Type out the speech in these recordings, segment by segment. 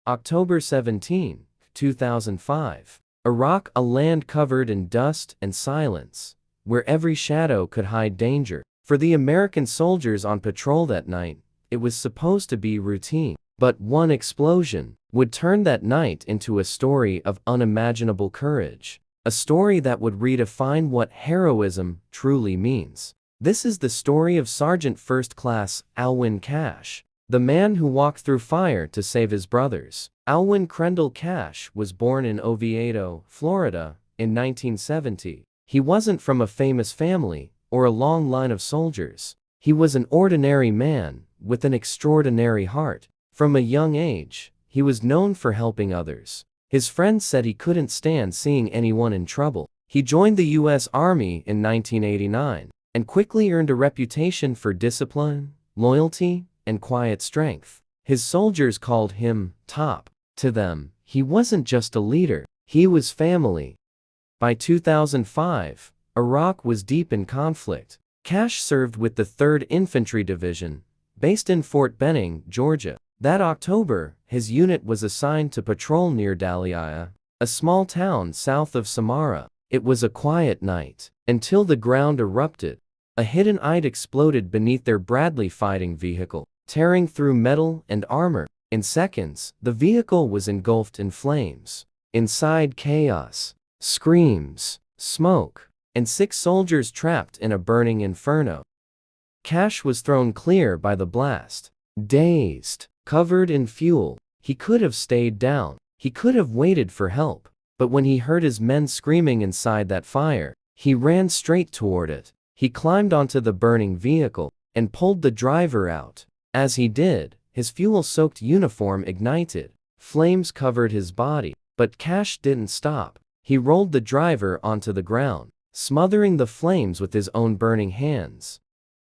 October 17, 2005. Iraq, a land covered in dust and silence, where every shadow could hide danger. For the American soldiers on patrol that night, it was supposed to be routine. But one explosion would turn that night into a story of unimaginable courage. A story that would redefine what heroism truly means. This is the story of Sergeant First Class Alwyn Cashe, the man who walked through fire to save his brothers. Alwyn Cashe was born in Oviedo, Florida, in 1970. He wasn't from a famous family or a long line of soldiers. He was an ordinary man with an extraordinary heart. From a young age, he was known for helping others. His friends said he couldn't stand seeing anyone in trouble. He joined the U.S. Army in 1989 and quickly earned a reputation for discipline, loyalty, and quiet strength. His soldiers called him Top. To them, he wasn't just a leader, he was family. By 2005, Iraq was deep in conflict. Cashe served with the 3rd Infantry Division, based in Fort Benning, Georgia. That October, his unit was assigned to patrol near Dalia, a small town south of Samarra. It was a quiet night, until the ground erupted. A hidden ite exploded beneath their Bradley fighting vehicle, tearing through metal and armor. In seconds, the vehicle was engulfed in flames. Inside, chaos, screams, smoke, and 6 soldiers trapped in a burning inferno. Cashe was thrown clear by the blast. Dazed, covered in fuel, he could have stayed down. He could have waited for help. But when he heard his men screaming inside that fire, he ran straight toward it. He climbed onto the burning vehicle and pulled the driver out. As he did, his fuel-soaked uniform ignited. Flames covered his body, but Cashe didn't stop. He rolled the driver onto the ground, smothering the flames with his own burning hands.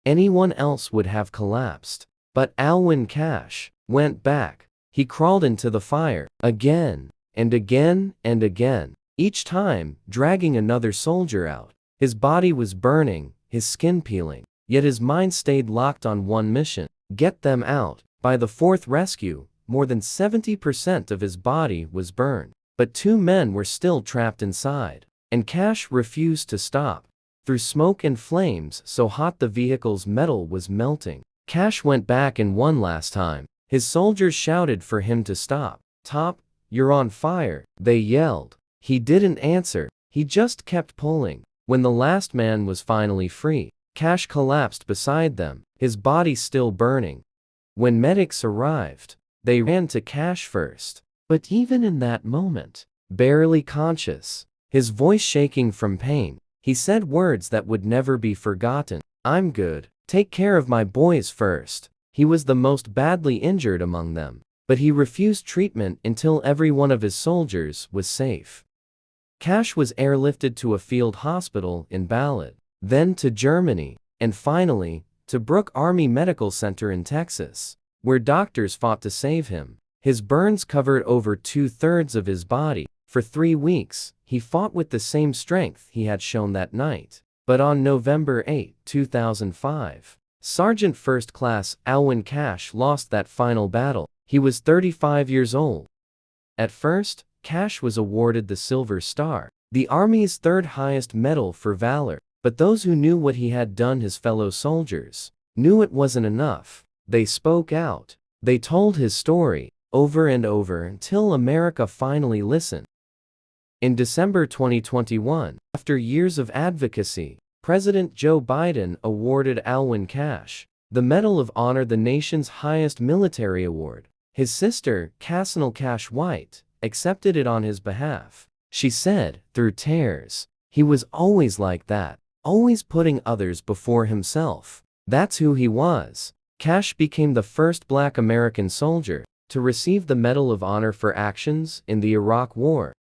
Anyone else would have collapsed. But Alwyn Cashe went back. He crawled into the fire, again, and again, and again, each time dragging another soldier out. His body was burning, his skin peeling, yet his mind stayed locked on one mission: get them out. By the 4th rescue, more than 70% of his body was burned. But 2 men were still trapped inside, and Cashe refused to stop. Through smoke and flames so hot the vehicle's metal was melting, Cashe went back in one last time. His soldiers shouted for him to stop. "Top, you're on fire," they yelled. He didn't answer, he just kept pulling. When the last man was finally free, Cashe collapsed beside them, his body still burning. When medics arrived, they ran to Cashe first. But even in that moment, barely conscious, his voice shaking from pain, he said words that would never be forgotten. "I'm good. Take care of my boys first." He was the most badly injured among them, but he refused treatment until every one of his soldiers was safe. Cashe was airlifted to a field hospital in Balad, then to Germany, and finally, to Brooke Army Medical Center in Texas, where doctors fought to save him. His burns covered over 2/3 of his body. For 3 weeks, he fought with the same strength he had shown that night. But on November 8, 2005, Sergeant First Class Alwyn Cashe lost that final battle. He was 35 years old. At first, Cashe was awarded the Silver Star, the Army's 3rd highest medal for valor. But those who knew what he had done his fellow soldiers knew it wasn't enough. They spoke out. They told his story over and over until America finally listened. In December 2021, after years of advocacy, President Joe Biden awarded Alwyn Cashe the Medal of Honor, the nation's highest military award. His sister, Cassanel Cashe White, accepted it on his behalf. She said, through tears, "He was always like that, always putting others before himself. That's who he was." Cashe became the first Black American soldier to receive the Medal of Honor for actions in the Iraq War.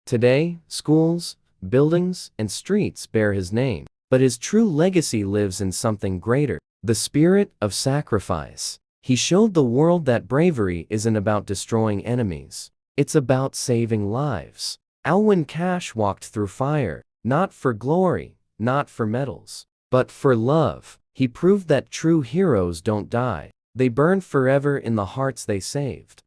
Today, schools, buildings, and streets bear his name, but his true legacy lives in something greater: the spirit of sacrifice. He showed the world that bravery isn't about destroying enemies. It's about saving lives. Alwyn Cashe walked through fire, not for glory, not for medals, but for love. He proved that true heroes don't die. They burn forever in the hearts they saved.